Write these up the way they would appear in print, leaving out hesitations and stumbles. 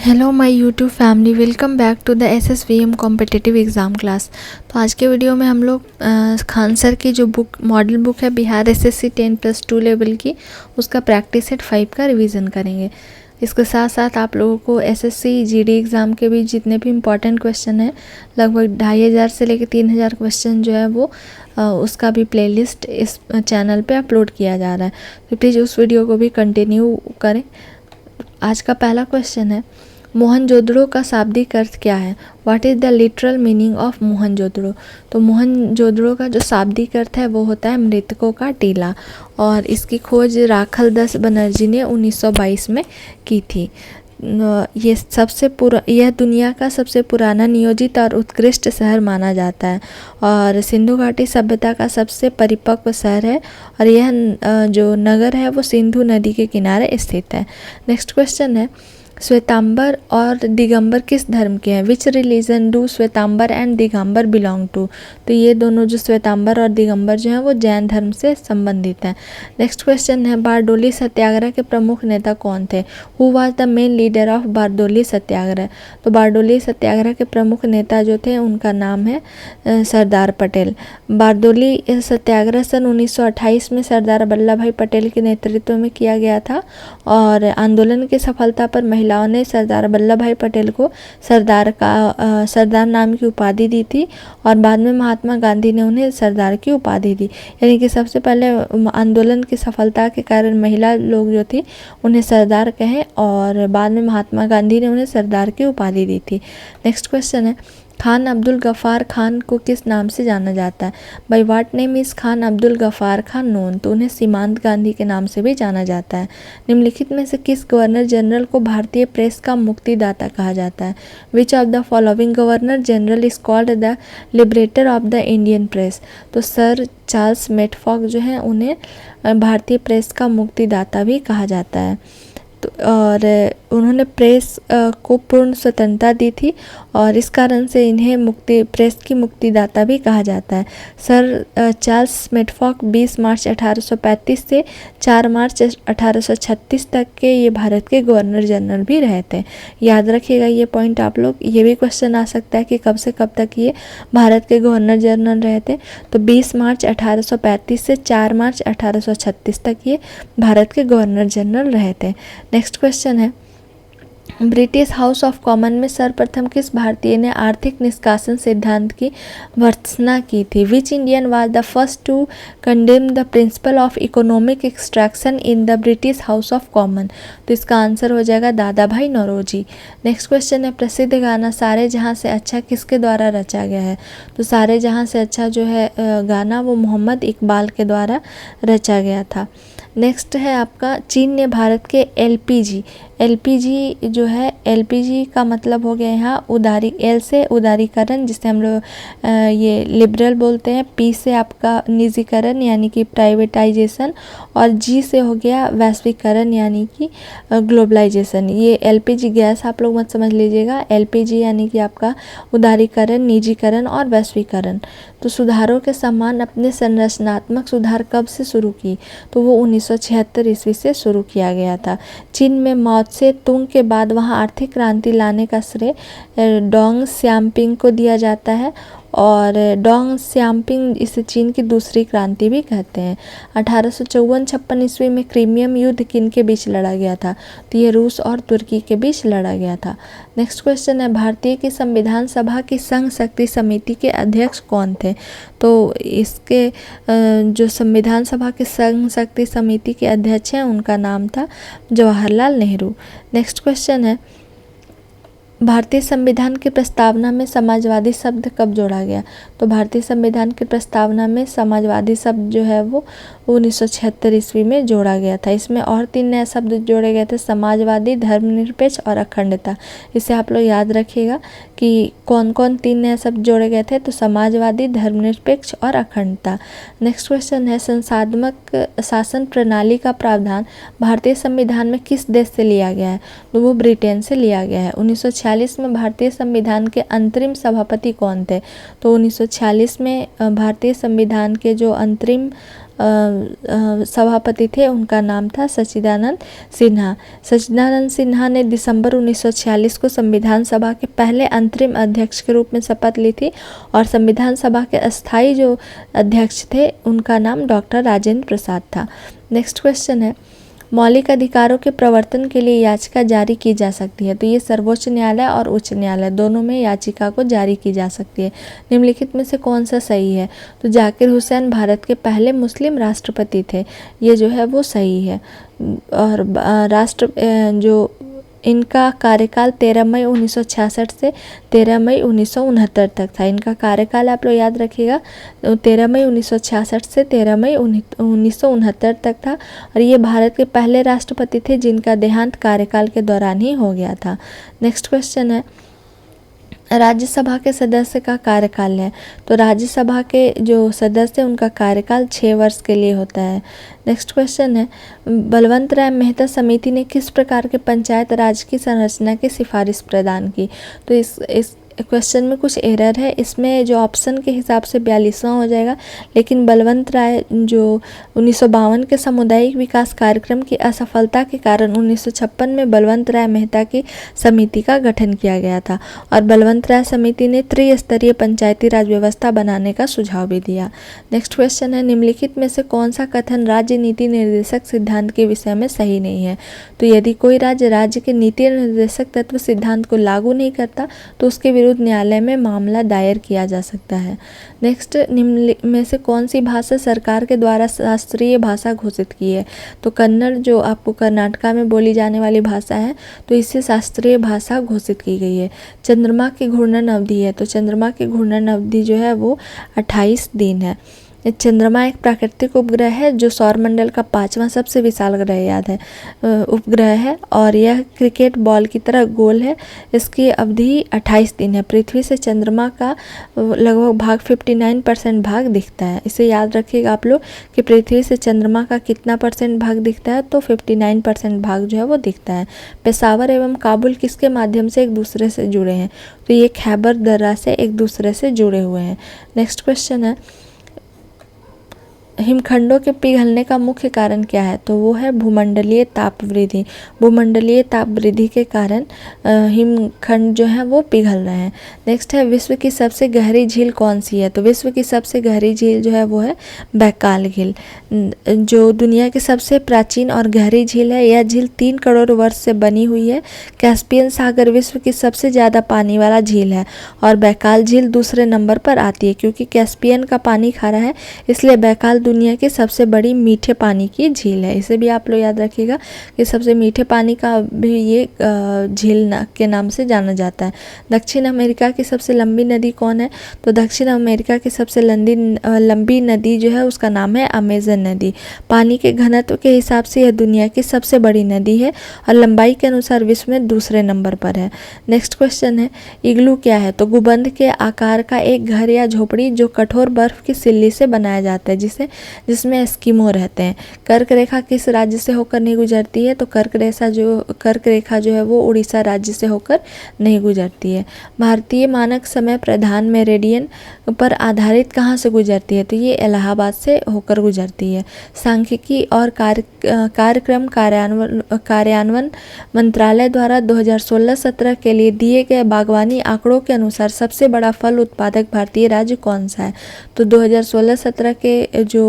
Hello my YouTube family, welcome back to the SSVM competitive exam class. तो आज के video में हम लोग खान सर की जो बुक मॉडल बुक है बिहार SSC 10+2 लेवल की, उसका प्रैक्टिस सेट 5 का रिवीजन करेंगे। इसके साथ साथ आप लोगों को SSC GD एग्ज़ाम के भी जितने भी इम्पॉर्टेंट क्वेश्चन हैं, लगभग 2500 से लेकर 3000 क्वेश्चन जो है वो उसका भी प्लेलिस्ट इस चैनल पे अपलोड किया जा रहा है। तो प्लीज़ उस वीडियो को भी कंटिन्यू करें। आज का पहला क्वेश्चन है, मोहनजोदड़ो का शाब्दिक अर्थ क्या है? What is the literal meaning of Mohenjodaro? तो मोहनजोदड़ो का जो शाब्दिक अर्थ है वो होता है मृतकों का टीला, और इसकी खोज राखल दास बनर्जी ने 1922 में की थी। यह दुनिया का सबसे पुराना नियोजित और उत्कृष्ट शहर माना जाता है, और सिंधु घाटी सभ्यता का सबसे परिपक्व शहर है, और यह जो नगर है वो सिंधु नदी के किनारे स्थित है। नेक्स्ट क्वेश्चन है, श्वेतांबर और दिगंबर किस धर्म के हैं? Which religion do Shwetambar and Digambar belong to? तो ये दोनों जो श्वेतांबर और दिगंबर जो हैं वो जैन धर्म से संबंधित हैं। नेक्स्ट क्वेश्चन है, बारडोली सत्याग्रह के प्रमुख नेता कौन थे? Who was the main leader of Bardoli Satyagraha? तो बारडोली सत्याग्रह के प्रमुख नेता जो थे उनका नाम है सरदार पटेल। बारडोली सत्याग्रह सन 1928 में सरदार वल्लभ भाई पटेल के नेतृत्व में किया गया था, और आंदोलन की सफलता पर महिलाओं ने सरदार वल्लभ भाई पटेल को सरदार नाम की उपाधि दी थी, और बाद में महात्मा गांधी ने उन्हें सरदार की उपाधि दी। यानी कि सबसे पहले आंदोलन की सफलता के कारण महिला लोग जो थी उन्हें सरदार कहें, और बाद में महात्मा गांधी ने उन्हें सरदार की उपाधि दी थी। नेक्स्ट क्वेश्चन है, खान अब्दुल गफ़ार खान को किस नाम से जाना जाता है? By what name is Khan Abdul Ghaffar Khan known? तो उन्हें सीमांत गांधी के नाम से भी जाना जाता है। निम्नलिखित में से किस गवर्नर जनरल को भारतीय प्रेस का मुक्तिदाता कहा जाता है? Which of the following governor general is called the liberator of the Indian press? तो सर चार्ल्स मेटफॉक जो हैं उन्हें भारतीय प्रेस का मुक्तिदाता भी कहा जाता है। तो और उन्होंने प्रेस को पूर्ण स्वतंत्रता दी थी, और इस कारण से इन्हें प्रेस की मुक्तिदाता भी कहा जाता है। सर चार्ल्स मेटफॉक 20 मार्च 1835 से 4 मार्च 1836 तक के ये भारत के गवर्नर जनरल भी रहे थे। याद रखिएगा ये पॉइंट आप लोग, ये भी क्वेश्चन आ सकता है कि कब से कब तक ये भारत के गवर्नर जनरल रहे थे। तो 20 मार्च 1835 से 4 मार्च 1836 तक ये भारत के गवर्नर जनरल रहे थे। नेक्स्ट क्वेश्चन है, ब्रिटिश हाउस ऑफ कॉमन में सर्वप्रथम किस भारतीय ने आर्थिक निष्कासन सिद्धांत की भर्त्सना की थी? Which Indian was the first to condemn the principle of economic extraction in the British House of Common? तो इसका आंसर हो जाएगा दादा भाई नौरोजी। नेक्स्ट क्वेश्चन है, प्रसिद्ध गाना सारे जहां से अच्छा किसके द्वारा रचा गया है? तो सारे जहां से अच्छा जो है गाना वो मोहम्मद इकबाल के द्वारा रचा गया था। नेक्स्ट है आपका, चीन ने भारत के एलपीजी जो है, एलपीजी का मतलब हो गया यहाँ एल से उदारीकरण, जिसे हम लोग ये लिबरल बोलते हैं, पी से आपका निजीकरण यानी कि प्राइवेटाइजेशन, और जी से हो गया वैश्वीकरण यानी कि ग्लोबलाइजेशन। ये एलपीजी गैस आप लोग मत समझ लीजिएगा, एलपीजी यानी कि आपका उदारीकरण, निजीकरण और वैश्वीकरण। तो सुधारों के समान अपने संरचनात्मक सुधार कब से शुरू की? तो वो 1976 ईस्वी से शुरू किया गया था। चीन में माओ से तुंग के बाद वहाँ आर्थिक क्रांति लाने का श्रेय डोंग श्यामपिंग को दिया जाता है, और डोंग श्यामपिंग इसे चीन की दूसरी क्रांति भी कहते हैं। 1854-56 ईस्वी में क्रीमियम युद्ध किन के बीच लड़ा गया था? तो ये रूस और तुर्की के बीच लड़ा गया था। नेक्स्ट क्वेश्चन है, भारतीय की संविधान सभा की संघ शक्ति समिति के अध्यक्ष कौन थे? तो इसके जो संविधान सभा के संघ शक्ति समिति के अध्यक्ष हैं उनका नाम था जवाहरलाल नेहरू। नेक्स्ट क्वेश्चन है, भारतीय संविधान की प्रस्तावना में समाजवादी शब्द कब जोड़ा गया? तो भारतीय संविधान की प्रस्तावना में समाजवादी शब्द जो है वो 1976 ईस्वी में जोड़ा गया था। इसमें और 3 नए शब्द जोड़े गए थे, समाजवादी, धर्मनिरपेक्ष और अखंडता। इसे आप लोग याद रखिएगा कि कौन कौन 3 नए शब्द जोड़े गए थे, तो समाजवादी, धर्मनिरपेक्ष और अखंडता। नेक्स्ट क्वेश्चन है, संसाधनात्मक शासन प्रणाली का प्रावधान भारतीय संविधान में किस देश से लिया गया है? तो वो ब्रिटेन से लिया गया है। 1946 में भारतीय संविधान के अंतरिम सभापति कौन थे? तो 1946 में भारतीय संविधान के जो अंतरिम सभापति थे उनका नाम था सच्चिदानंद सिन्हा। सच्चिदानंद सिन्हा ने दिसंबर 1946 को संविधान सभा के पहले अंतरिम अध्यक्ष के रूप में शपथ ली थी और संविधान सभा के अस्थायी जो अध्यक्ष थे उनका नाम डॉक्टर राजेंद्र प्रसाद था। नेक्स्ट क्वेश्चन है, मौलिक अधिकारों के प्रवर्तन के लिए याचिका जारी की जा सकती है। तो ये सर्वोच्च न्यायालय और उच्च न्यायालय दोनों में याचिका को जारी की जा सकती है। निम्नलिखित में से कौन सा सही है? तो जाकिर हुसैन भारत के पहले मुस्लिम राष्ट्रपति थे, ये जो है वो सही है। और जो इनका कार्यकाल 13 मई 1966 से 13 मई 1969 तक था। इनका कार्यकाल आप लोग याद रखिएगा, 13 मई 1966 से 13 मई 1969 तक था और ये भारत के पहले राष्ट्रपति थे जिनका देहांत कार्यकाल के दौरान ही हो गया था। नेक्स्ट क्वेश्चन है, राज्यसभा के सदस्य का कार्यकाल है। तो राज्यसभा के जो सदस्य उनका कार्यकाल 6 वर्ष के लिए होता है। नेक्स्ट क्वेश्चन है, बलवंत राय मेहता समिति ने किस प्रकार के पंचायत राज की संरचना की सिफारिश प्रदान की? तो इस क्वेश्चन में कुछ एरर है, इसमें जो ऑप्शन के हिसाब से 42वां हो जाएगा, लेकिन बलवंत राय जो 1952 के सामुदायिक विकास कार्यक्रम की असफलता के कारण 1956 में बलवंत राय मेहता की समिति का गठन किया गया था और बलवंत राय समिति ने त्रिस्तरीय पंचायती राज व्यवस्था बनाने का सुझाव भी दिया। नेक्स्ट क्वेश्चन है, निम्नलिखित में से कौन सा कथन राज्य नीति निर्देशक सिद्धांत के विषय में सही नहीं है? तो यदि कोई राज्य के नीति निर्देशक तत्व सिद्धांत को लागू नहीं करता तो उसके न्यायालय में मामला दायर किया जा सकता है। नेक्स्ट, निम्न में से कौन सी भाषा सरकार के द्वारा शास्त्रीय भाषा घोषित की है? तो कन्नड़ जो आपको कर्नाटका में बोली जाने वाली भाषा है, तो इससे शास्त्रीय भाषा घोषित की गई है। चंद्रमा की घूर्णन अवधि है, तो चंद्रमा की घूर्णन अवधि जो है वो 28 दिन है। चंद्रमा एक प्राकृतिक उपग्रह है जो सौरमंडल का 5वां सबसे विशाल उपग्रह है और यह क्रिकेट बॉल की तरह गोल है। इसकी अवधि 28 दिन है। पृथ्वी से चंद्रमा का लगभग भाग 59% भाग दिखता है। इसे याद रखिएगा आप लोग कि पृथ्वी से चंद्रमा का कितना % भाग दिखता है, तो 59% भाग जो है वो दिखता है। पेशावर एवं काबुल किसके माध्यम से एक दूसरे से जुड़े हैं? तो ये खैबर दर्रा से एक दूसरे से जुड़े हुए हैं। नेक्स्ट क्वेश्चन है, हिमखंडों के पिघलने का मुख्य कारण क्या है? तो वो है भूमंडलीय ताप वृद्धि। भूमंडलीय ताप वृद्धि के कारण हिमखंड जो है वो पिघल रहे हैं। नेक्स्ट है, विश्व की सबसे गहरी झील कौन सी है? तो विश्व की सबसे गहरी झील जो है वो है बैकाल झील, जो दुनिया की सबसे प्राचीन और गहरी झील है। यह झील 3 करोड़ वर्ष से बनी हुई है। कैस्पियन सागर विश्व की सबसे ज़्यादा पानी वाला झील है और बैकाल झील दूसरे नंबर पर आती है, क्योंकि कैस्पियन का पानी खारा है इसलिए बैकाल दुनिया की सबसे बड़ी मीठे पानी की झील है। इसे भी आप लोग याद रखिएगा कि सबसे मीठे पानी का भी ये झील के नाम से जाना जाता है। दक्षिण अमेरिका की सबसे लंबी नदी कौन है? तो दक्षिण अमेरिका की सबसे लंबी नदी जो है उसका नाम है अमेजन नदी। पानी के घनत्व के हिसाब से यह दुनिया की सबसे बड़ी नदी है और लंबाई के अनुसार विश्व में दूसरे नंबर पर है। नेक्स्ट क्वेश्चन है, इग्लू क्या है? तो गुंबद के आकार का एक घर या झोपड़ी जो कठोर बर्फ की सिल्ली से बनाया जाता है, जिसमें एस्किमो रहते हैं। कर्क रेखा किस राज्य से होकर नहीं गुजरती है? तो कर्क रेखा जो है वो उड़ीसा राज्य से होकर नहीं गुजरती है। भारतीय मानक समय प्रधान मेरिडियन पर आधारित कहाँ से गुजरती है? तो ये इलाहाबाद से होकर गुजरती है। सांख्यिकी और कार्यक्रम कार्यान्वयन मंत्रालय द्वारा 2016-17 के लिए दिए गए बागवानी आंकड़ों के अनुसार सबसे बड़ा फल उत्पादक भारतीय राज्य कौन सा है? तो 2016-17 के जो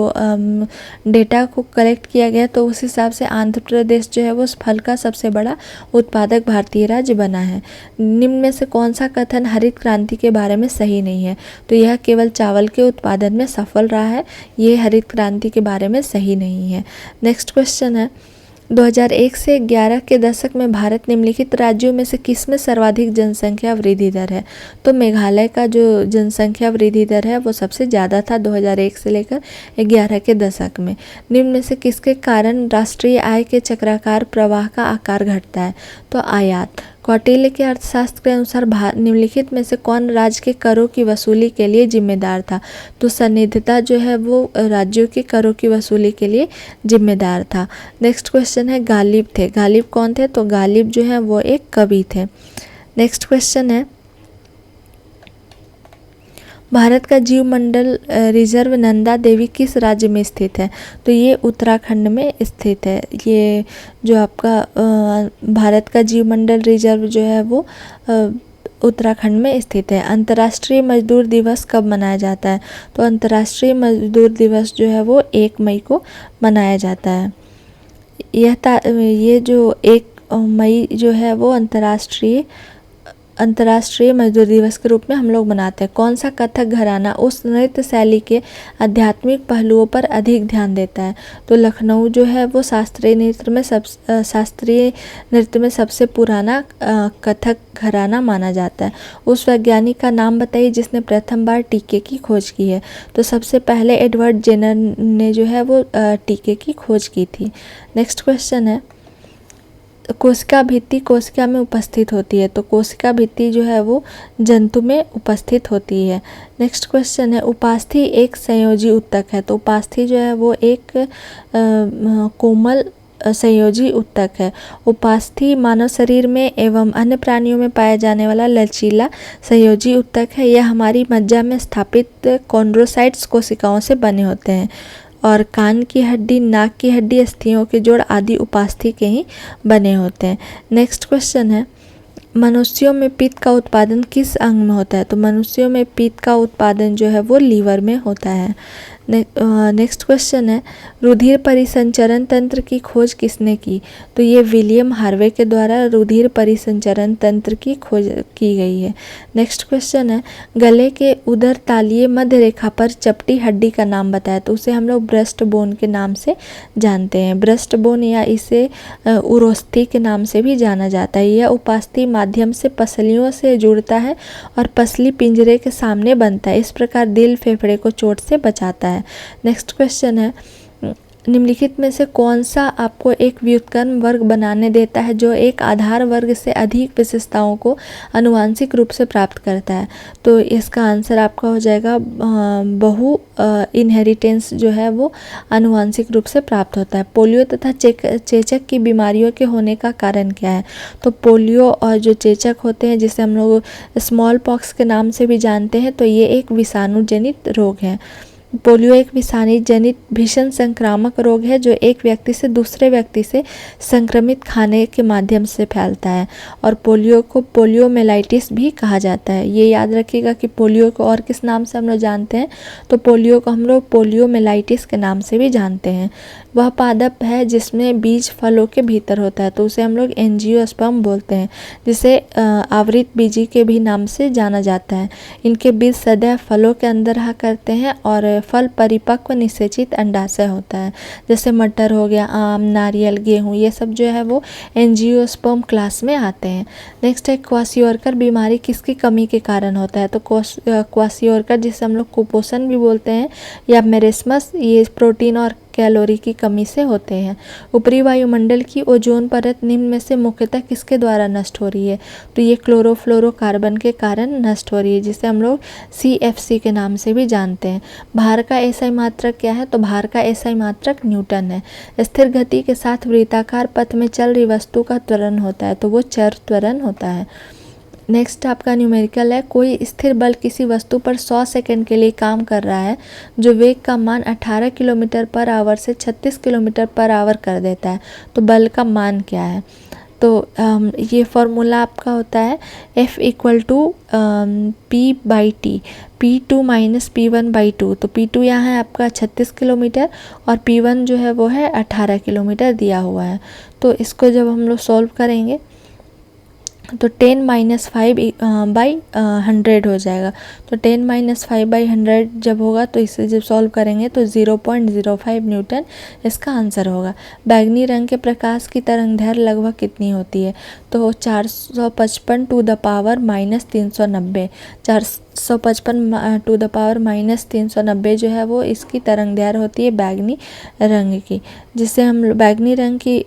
डेटा को कलेक्ट किया गया तो उस हिसाब से आंध्र प्रदेश जो है वो उस फल का सबसे बड़ा उत्पादक भारतीय राज्य बना है। निम्न में से कौन सा कथन हरित क्रांति के बारे में सही नहीं है? तो यह केवल चावल के उत्पादन में सफल रहा है, ये हरित क्रांति के बारे में सही नहीं है। नेक्स्ट क्वेश्चन है, 2001 से 11 के दशक में भारत निम्नलिखित राज्यों में से किसमें सर्वाधिक जनसंख्या वृद्धि दर है? तो मेघालय का जो जनसंख्या वृद्धि दर है वो सबसे ज़्यादा था 2001 से लेकर 11 के दशक में। निम्न में से किसके कारण राष्ट्रीय आय के चक्राकार प्रवाह का आकार घटता है? तो आयात। कौटिल्य के अर्थशास्त्र के अनुसार निम्नलिखित में से कौन राज्य के करों की वसूली के लिए जिम्मेदार था? तो सन्निधता जो है वो राज्यों के करों की वसूली के लिए जिम्मेदार था। नेक्स्ट क्वेश्चन है, गालिब थे। गालिब कौन थे? तो गालिब जो है वो एक कवि थे। नेक्स्ट क्वेश्चन है, भारत का जीवमंडल रिजर्व नंदा देवी किस राज्य में स्थित है? तो ये उत्तराखंड में स्थित है। ये जो आपका भारत का जीवमंडल रिजर्व जो है वो उत्तराखंड में स्थित है। अंतर्राष्ट्रीय मजदूर दिवस कब मनाया जाता है? तो अंतर्राष्ट्रीय मजदूर दिवस जो है वो 1 मई को मनाया जाता है। ये जो 1 मई जो है वो अंतर्राष्ट्रीय मजदूर दिवस के रूप में हम लोग मनाते हैं। कौन सा कथक घराना उस नृत्य शैली के आध्यात्मिक पहलुओं पर अधिक ध्यान देता है? तो लखनऊ जो है वो शास्त्रीय नृत्य में सबसे पुराना कथक घराना माना जाता है। उस वैज्ञानिक का नाम बताइए जिसने प्रथम बार टीके की खोज की है? तो सबसे पहले एडवर्ड जेनर ने जो है वो टीके की खोज की थी। नेक्स्ट क्वेश्चन है, कोशिका भित्ति कोशिका में उपस्थित होती है? तो कोशिका भित्ति जो है वो जंतु में उपस्थित होती है। नेक्स्ट क्वेश्चन है, उपास्थि एक संयोजी ऊतक है? तो उपास्थि जो है वो एक कोमल संयोजी ऊतक है। उपास्थि मानव शरीर में एवं अन्य प्राणियों में पाया जाने वाला लचीला संयोजी ऊतक है। यह हमारी मज्जा में स्थापित कॉन्ड्रोसाइट्स कोशिकाओं से बने होते हैं और कान की हड्डी, नाक की हड्डी, अस्थियों के जोड़ आदि उपास्थि के ही बने होते हैं। नेक्स्ट क्वेश्चन है, मनुष्यों में पित्त का उत्पादन किस अंग में होता है? तो मनुष्यों में पित्त का उत्पादन जो है वो लीवर में होता है। नेक्स्ट क्वेश्चन है, रुधिर परिसंचरण तंत्र की खोज किसने की? तो ये विलियम हार्वे के द्वारा रुधिर परिसंचरण तंत्र की खोज की गई है। नेक्स्ट क्वेश्चन है, गले के उदर तालीय मध्य रेखा पर चपटी हड्डी का नाम बताया? तो उसे हम लोग ब्रेस्ट बोन के नाम से जानते हैं। ब्रेस्ट बोन या इसे उरोस्थी के नाम से भी जाना जाता है। यह उपास्थि माध्यम से पसलियों से जुड़ता है और पसली पिंजरे के सामने बनता है। इस प्रकार दिल फेफड़े को चोट से बचाता है। नेक्स्ट क्वेश्चन है, निम्नलिखित में से कौन सा आपको एक व्युत्क्रम वर्ग बनाने देता है जो एक आधार वर्ग से अधिक विशेषताओं को आनुवांशिक रूप से प्राप्त करता है? तो इसका आंसर आपका हो जाएगा बहु इनहेरिटेंस जो है वो आनुवांशिक रूप से प्राप्त होता है। पोलियो तथा चेचक की बीमारियों के होने का कारण क्या है? तो पोलियो और जो चेचक होते हैं जिसे हम लोग स्मॉल पॉक्स के नाम से भी जानते हैं, तो ये एक विषाणु जनित रोग है। पोलियो एक विषाणु जनित भीषण संक्रामक रोग है जो एक व्यक्ति से दूसरे व्यक्ति से संक्रमित खाने के माध्यम से फैलता है और पोलियो को पोलियोमेलाइटिस भी कहा जाता है। ये याद रखिएगा कि पोलियो को और किस नाम से हम लोग जानते हैं? तो पोलियो को हम लोग पोलियोमेलाइटिस के नाम से भी जानते हैं। वह पादप है जिसमें बीज फलों के भीतर होता है, तो उसे हम लोग एंजियोस्पर्म बोलते हैं, जिसे आवृत बीजी के भी नाम से जाना जाता है। इनके बीज सदैव फलों के अंदर रहा करते हैं और फल परिपक्व निषेचित अंडाशय होता है। जैसे मटर हो गया, आम, नारियल, गेहूँ, ये सब जो है वो एंजियोस्पर्म क्लास में आते हैं। नेक्स्ट है, क्वाशियोरकर बीमारी किसकी कमी के कारण होता है? तो क्वाशियोरकर जिसे हम लोग कुपोषण भी बोलते हैं या मेरेस्मस, ये प्रोटीन और कैलोरी की कमी से होते हैं। ऊपरी वायुमंडल की ओजोन परत निम्न में से मुख्यतः किसके द्वारा नष्ट हो रही है? तो ये क्लोरोफ्लोरोकार्बन के कारण नष्ट हो रही है, जिसे हम लोग CFC के नाम से भी जानते हैं। भार का एसआई मात्रक क्या है? तो भार का एसआई मात्रक न्यूटन है। स्थिर गति के साथ वृत्ताकार पथ में चल रही वस्तु का त्वरण होता है, तो वो चर त्वरण होता है। नेक्स्ट आपका न्यूमेरिकल है, कोई स्थिर बल किसी वस्तु पर 100 सेकंड के लिए काम कर रहा है जो वेग का मान 18 किलोमीटर पर आवर से 36 किलोमीटर पर आवर कर देता है, तो बल का मान क्या है? तो ये फॉर्मूला आपका होता है F = P/T, P2 - P1/2। तो P2 यहाँ है आपका 36 किलोमीटर और P1 जो है वो है 18 किलोमीटर दिया हुआ है। तो इसको जब हम लोग सॉल्व करेंगे तो 10 - 5/100 हो जाएगा। तो 10 - 5/100 जब होगा तो इसे जब सॉल्व करेंगे तो 0.05 न्यूटन इसका आंसर होगा। बैंगनी रंग के प्रकाश की तरंगदैर्घ्य लगभग कितनी होती है? तो 455 × 390, 455 × 390 जो है वो इसकी तरंगदैर्घ्य होती है बैंगनी रंग की, जिससे हम बैगनी रंग की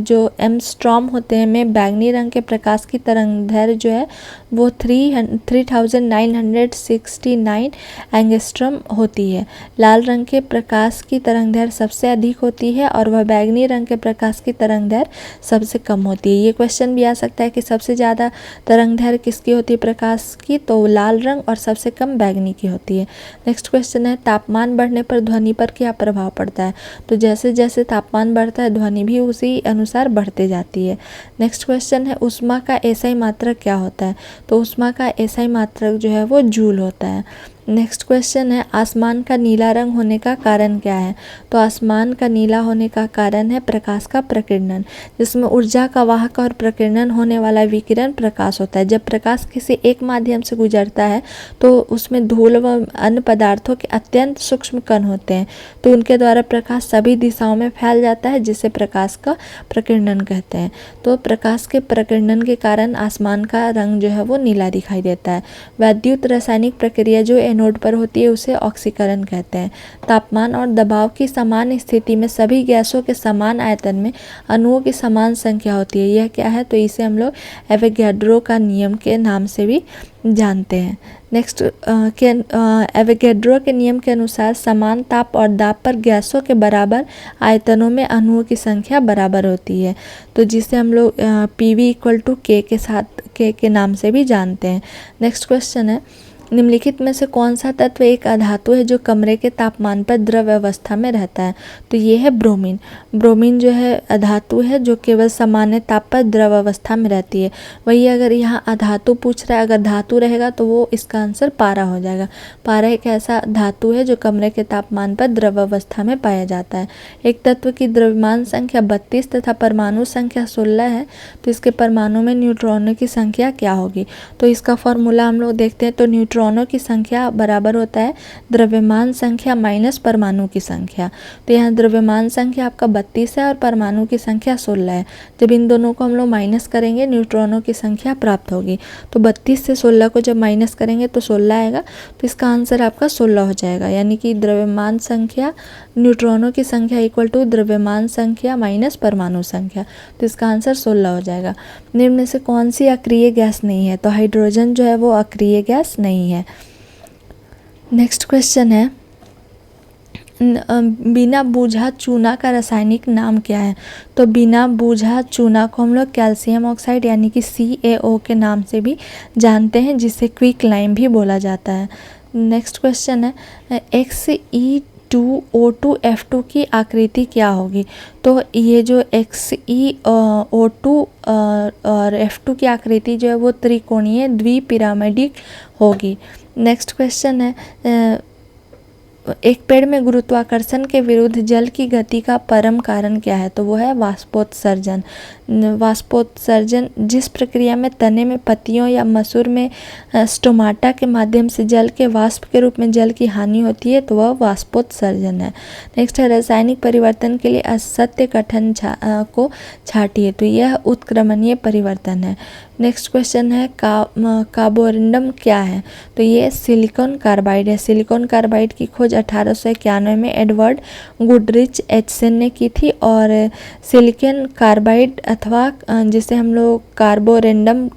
जो एंगस्ट्रॉम होते हैं में बैंगनी रंग के प्रकाश की तरंगदैर्घ्य जो है वो 3969 एंगस्ट्रॉम होती है। लाल रंग के प्रकाश की तरंगदैर्घ्य सबसे अधिक होती है और वह बैंगनी रंग के प्रकाश की तरंगदैर्घ्य सबसे कम होती है। ये क्वेश्चन भी आ सकता है कि सबसे ज़्यादा तरंगदैर्घ्य किसकी होती है प्रकाश की? तो वो लाल रंग और सबसे कम बैंगनी की होती है। नेक्स्ट क्वेश्चन है तापमान बढ़ने पर ध्वनि पर क्या प्रभाव पड़ता है? तो जैसे जैसे तापमान बढ़ता है ध्वनि भी उसी अनुसार बढ़ते जाती है। नेक्स्ट क्वेश्चन है ऊष्मा का एसआई मात्रक क्या होता है? तो ऊष्मा का एसआई मात्रक जो है वो जूल होता है। नेक्स्ट क्वेश्चन है आसमान का नीला रंग होने का कारण क्या है? तो आसमान का नीला होने का कारण है प्रकाश का प्रकीर्णन, जिसमें ऊर्जा का वाहक और प्रकीर्णन होने वाला विकिरण प्रकाश होता है। जब प्रकाश किसी एक माध्यम से गुजरता है तो उसमें धूल व अन्य पदार्थों के अत्यंत सूक्ष्म कण होते हैं, तो उनके द्वारा प्रकाश सभी दिशाओं में फैल जाता है, जिसे प्रकाश का प्रकीर्णन कहते हैं। तो प्रकाश के प्रकीर्णन के कारण आसमान का रंग जो है वो नीला दिखाई देता है। वैद्युत रासायनिक प्रक्रिया जो एनोड पर होती है उसे ऑक्सीकरण कहते हैं। तापमान और दबाव की समान स्थिति में सभी गैसों के समान आयतन में अणुओं की समान संख्या होती है। यह क्या है? तो इसे हम लोग एवोगैड्रो का नियम के नाम से भी जानते हैं। नेक्स्ट एवोगैड्रो के नियम के अनुसार समान ताप और दाब पर गैसों के बराबर आयतनों में अणुओं की संख्या बराबर होती है, तो जिसे हम लोग PV = K के साथ K के नाम से भी जानते हैं। नेक्स्ट क्वेश्चन है निम्नलिखित में से कौन सा तत्व एक अधातु है जो कमरे के तापमान पर द्रव अवस्था में रहता है? तो ये है ब्रोमीन। ब्रोमीन जो है अधातु है जो केवल सामान्य ताप पर द्रव अवस्था में रहती है। वही अगर यहाँ अधातु पूछ रहा है, अगर धातु रहेगा तो वो इसका आंसर पारा हो जाएगा। पारा एक ऐसा धातु है जो कमरे के तापमान पर द्रव अवस्था में पाया जाता है। एक तत्व की द्रव्यमान संख्या 32 तथा परमाणु संख्या 16 है, तो इसके परमाणु में न्यूट्रॉनों की संख्या क्या होगी? तो इसका फॉर्मूला हम लोग देखते हैं, तो न्यूट्रॉनों की संख्या बराबर होता है द्रव्यमान संख्या माइनस परमाणु की संख्या। तो यहाँ द्रव्यमान संख्या आपका 32 है और परमाणु की संख्या 16 है। जब इन दोनों को हम लोग माइनस करेंगे न्यूट्रॉनों की संख्या प्राप्त होगी। तो 32 से 16 को जब माइनस करेंगे तो 16 आएगा, तो इसका आंसर आपका 16 हो जाएगा। यानी कि द्रव्यमान संख्या न्यूट्रॉनों की संख्या = द्रव्यमान संख्या माइनस परमाणु संख्या, तो इसका आंसर 16 हो जाएगा। निम्न में से कौन सी अक्रिय गैस नहीं है? तो हाइड्रोजन जो है वो अक्रिय गैस नहीं है। नेक्स्ट क्वेश्चन है बिना बूझा चूना का रासायनिक नाम क्या है? तो बिना बूझा चूना को हम लोग कैल्शियम ऑक्साइड यानी कि CaO के नाम से भी जानते हैं, जिसे क्विक लाइम भी बोला जाता है। नेक्स्ट क्वेश्चन है Xe2O2F2 की आकृति क्या होगी? तो ये जो Xe2O2 और F2 की आकृति जो है वो त्रिकोणीय द्विपिरामिडिक होगी। नेक्स्ट क्वेश्चन है एक पेड़ में गुरुत्वाकर्षण के विरुद्ध जल की गति का परम कारण क्या है? तो वो है वाष्पोत्सर्जन। वाष्पोत्सर्जन जिस प्रक्रिया में तने में पत्तियों या मसूर में स्टोमाटा के माध्यम से जल के वाष्प के रूप में जल की हानि होती है, तो वह वाष्पोत्सर्जन है। नेक्स्ट है रासायनिक परिवर्तन के लिए असत्य कथन को छाटिए, तो यह उत्क्रमणीय परिवर्तन है। नेक्स्ट क्वेश्चन है कार्बोरंडम क्या है? तो ये सिलिकॉन कार्बाइड है। सिलिकॉन कार्बाइड की खोज 1891 में एडवर्ड गुडरिच एचसन ने की थी, और सिलिकॉन कार्बाइड अथवा जिसे हम लोग कार्बोरंडम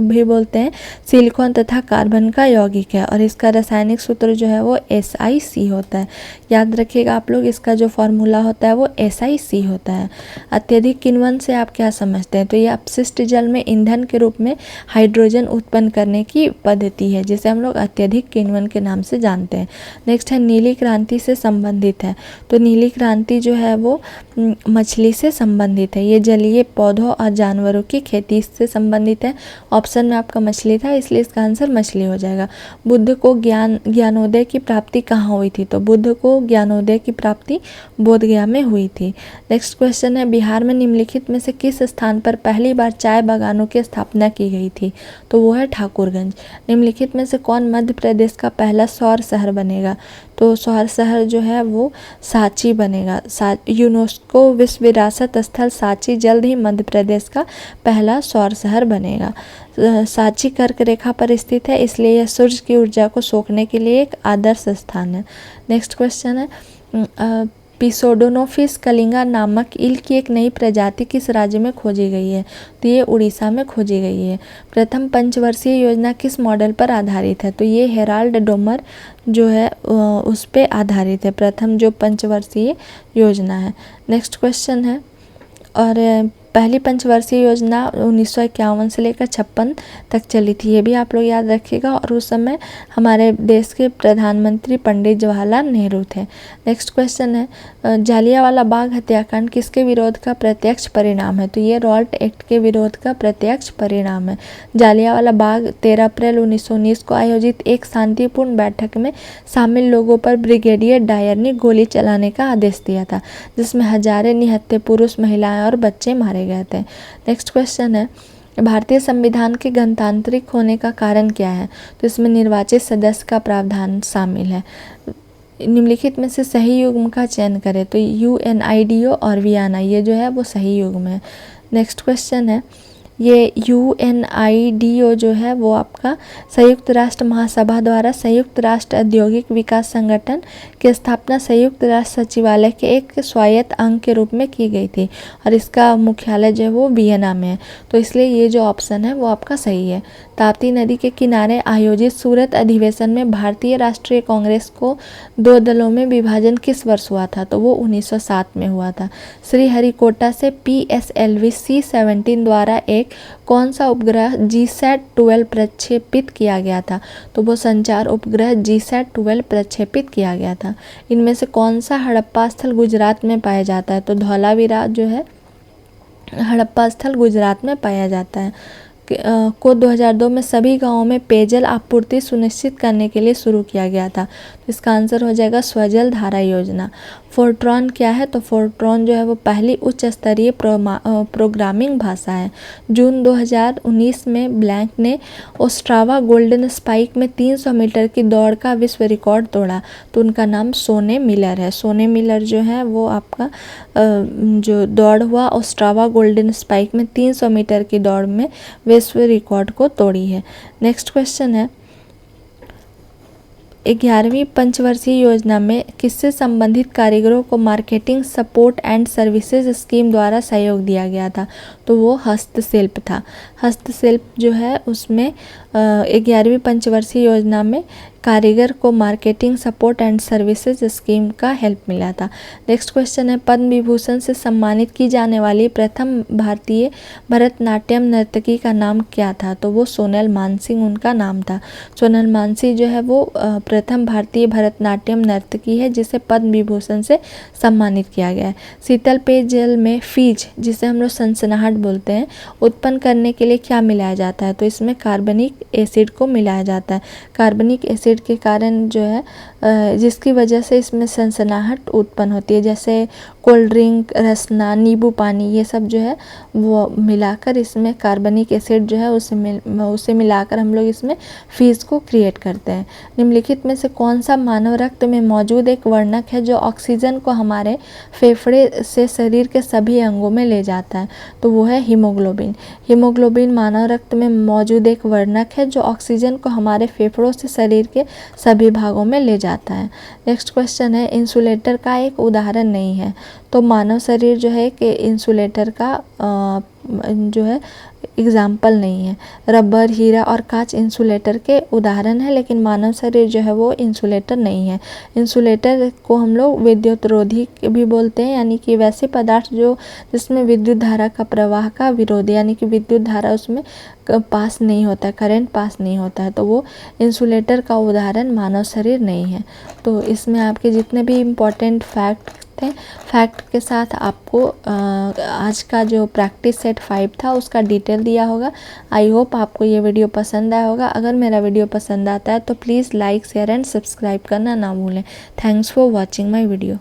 भी बोलते हैं, सिलिकॉन तथा कार्बन का यौगिक है, और इसका रासायनिक सूत्र जो है वो SiC होता है। याद रखिएगा आप लोग, इसका जो फॉर्मूला होता है वो SiC होता है। अत्यधिक किण्वन से आप क्या समझते हैं? तो ये अपशिष्ट जल में ईंधन के रूप में हाइड्रोजन उत्पन्न करने की पद्धति है, जिसे हम लोग अत्यधिक किण्वन के नाम से जानते हैं। नेक्स्ट है नीली क्रांति से संबंधित है। तो नीली क्रांति जो है वो मछली से संबंधित है। ये जलीय पौधों और जानवरों की खेती से संबंधित है। ऑप्शन में आपका मछली था, इसलिए इसका आंसर मछली हो जाएगा। बुद्ध को ज्ञानोदय की प्राप्ति कहाँ हुई थी? तो बुद्ध को ज्ञानोदय की प्राप्ति बोधगया में हुई थी। नेक्स्ट क्वेश्चन है बिहार में निम्नलिखित में से किस स्थान पर पहली बार चाय बागानों की स्थापना की गई थी? तो वो है ठाकुरगंज। निम्नलिखित में से कौन मध्य प्रदेश का पहला सौर शहर बनेगा? तो सौर शहर जो है वो सांची बनेगा। यूनेस्को विश्व विरासत स्थल सांची जल्द ही मध्य प्रदेश का पहला सौर शहर बनेगा। सांची कर्क रेखा पर स्थित है, इसलिए यह सूर्य की ऊर्जा को सोखने के लिए एक आदर्श स्थान है। नेक्स्ट क्वेश्चन है पिसोडोनोफिस कलिंगा नामक ईल की एक नई प्रजाति किस राज्य में खोजी गई है? तो ये उड़ीसा में खोजी गई है। प्रथम पंचवर्षीय योजना किस मॉडल पर आधारित है? तो ये हेराल्ड डोमर जो है उस पे आधारित है, प्रथम जो पंचवर्षीय योजना है। नेक्स्ट क्वेश्चन है और पहली पंचवर्षीय योजना 1951 से लेकर 56 तक चली थी, ये भी आप लोग याद रखिएगा। और उस समय हमारे देश के प्रधानमंत्री पंडित जवाहरलाल नेहरू थे। नेक्स्ट क्वेश्चन है, जालियांवाला बाग हत्याकांड किसके विरोध का प्रत्यक्ष परिणाम है? तो ये रॉल्ट एक्ट के विरोध का प्रत्यक्ष परिणाम है। जालियांवाला बाग 13 अप्रैल 1919 को आयोजित एक शांतिपूर्ण बैठक में शामिल लोगों पर ब्रिगेडियर डायर ने गोली चलाने का आदेश दिया था, जिसमें हजारों निहत्थे पुरुष, महिलाएं और बच्चे मारे गए थे। नेक्स्ट क्वेश्चन है, भारतीय संविधान के गणतांत्रिक होने का कारण क्या है? तो इसमें निर्वाचित सदस्य का प्रावधान शामिल है। निम्नलिखित में से सही युग्म का चयन करें। तो UNIDO और वियना, ये जो है वो सही युग्म है। नेक्स्ट क्वेश्चन है, ये UNIDO जो है वो आपका संयुक्त राष्ट्र महासभा द्वारा संयुक्त राष्ट्र औद्योगिक विकास संगठन की स्थापना संयुक्त राष्ट्र सचिवालय के एक स्वायत्त अंग के रूप में की गई थी, और इसका मुख्यालय जो है वो वियना में है। तो इसलिए ये जो ऑप्शन है वो आपका सही है। ताप्ती नदी के किनारे आयोजित सूरत अधिवेशन में भारतीय राष्ट्रीय कांग्रेस को 2 दलों में विभाजन किस वर्ष हुआ था? तो वो 1907 में हुआ था। श्रीहरिकोटा से PSLV C-17 द्वारा एक कौन सा उपग्रह GSAT-12 प्रक्षेपित किया गया था? तो वो संचार उपग्रह GSAT-12 प्रक्षेपित किया गया था। इनमें से कौन सा हड़प्पा स्थल गुजरात में पाया जाता है? तो धौलावीरा जो है हड़प्पा स्थल गुजरात में पाया जाता है। को 2002 में सभी गांवों में पेयजल आपूर्ति सुनिश्चित करने के लिए शुरू किया गया था। तो इसका आंसर हो जाएगा स्वजल धारा योजना। फोर्ट्रॉन क्या है? तो फोर्ट्रॉन जो है वो पहली उच्च स्तरीय प्रोग्रामिंग भाषा है। जून 2019 में ब्लैंक ने ओस्ट्रावा गोल्डन स्पाइक में 300 मीटर की दौड़ का विश्व रिकॉर्ड तोड़ा। तो उनका नाम सोने मिलर है। सोने मिलर जो है वो आपका जो दौड़ हुआ ओस्ट्रावा गोल्डन स्पाइक में 300 मीटर की दौड़ में विश्व रिकॉर्ड को तोड़ी है। नेक्स्ट क्वेश्चन है, 11वीं पंचवर्षीय योजना में किससे संबंधित कारीगरों को marketing support and services scheme द्वारा सहयोग दिया गया था? तो वो हस्तशिल्प था। हस्तशिल्प जो है उसमें 11वीं पंचवर्षीय योजना में कारीगर को marketing support and services scheme का हेल्प मिला था। नेक्स्ट क्वेश्चन है, पद्म विभूषण से सम्मानित की जाने वाली प्रथम भारतीय भरतनाट्यम नर्तकी का नाम क्या था? तो वो सोनल मानसिंह उनका नाम था। सोनल मानसिंह जो है वो प्रथम भारतीय भरतनाट्यम नर्तकी है जिसे पद्म विभूषण से सम्मानित किया गया है। शीतल पेयजल में फीज, जिसे हम लोग सनसनाहट बोलते हैं, उत्पन्न करने के लिए क्या मिलाया जाता है? तो इसमें कार्बनिक एसिड को मिलाया जाता है। कार्बनिक एसिड के कारण जो है जिसकी वजह से इसमें सनसनाहट उत्पन्न होती है। जैसे कोल्ड ड्रिंक, रसना, नींबू पानी, ये सब जो है वो मिलाकर इसमें कार्बनिक एसिड जो है उसे मिलाकर हम लोग इसमें फीस को क्रिएट करते हैं। निम्नलिखित में से कौन सा मानव रक्त में मौजूद एक वर्णक है जो ऑक्सीजन को हमारे फेफड़े से शरीर के सभी अंगों में ले जाता है? तो वो है हीमोग्लोबिन। हीमोग्लोबिन मानव रक्त में मौजूद एक वर्णक है जो ऑक्सीजन को हमारे फेफड़ों से शरीर के सभी भागों में ले जाता है। नेक्स्ट क्वेश्चन है, इंसुलेटर का एक उदाहरण नहीं है। तो मानव शरीर जो है कि इंसुलेटर का जो है एग्जाम्पल नहीं है। रबर, हीरा और कांच इंसुलेटर के उदाहरण है, लेकिन मानव शरीर जो है वो इंसुलेटर नहीं है। इंसुलेटर को हम लोग विद्युत रोधी भी बोलते हैं, यानी कि वैसे पदार्थ जो जिसमें विद्युत धारा का प्रवाह का विरोध, यानी कि विद्युत धारा उसमें पास नहीं होता, करंट पास नहीं होता है, तो वो इंसुलेटर का उदाहरण मानव शरीर नहीं है। तो इसमें आपके जितने भी इम्पोर्टेंट फैक्ट के साथ आपको आज का जो प्रैक्टिस सेट 5 था उसका डिटेल दिया होगा। आई होप आपको ये वीडियो पसंद आया होगा। अगर मेरा वीडियो पसंद आता है तो please like, share and subscribe करना ना भूलें। Thanks for watching my video.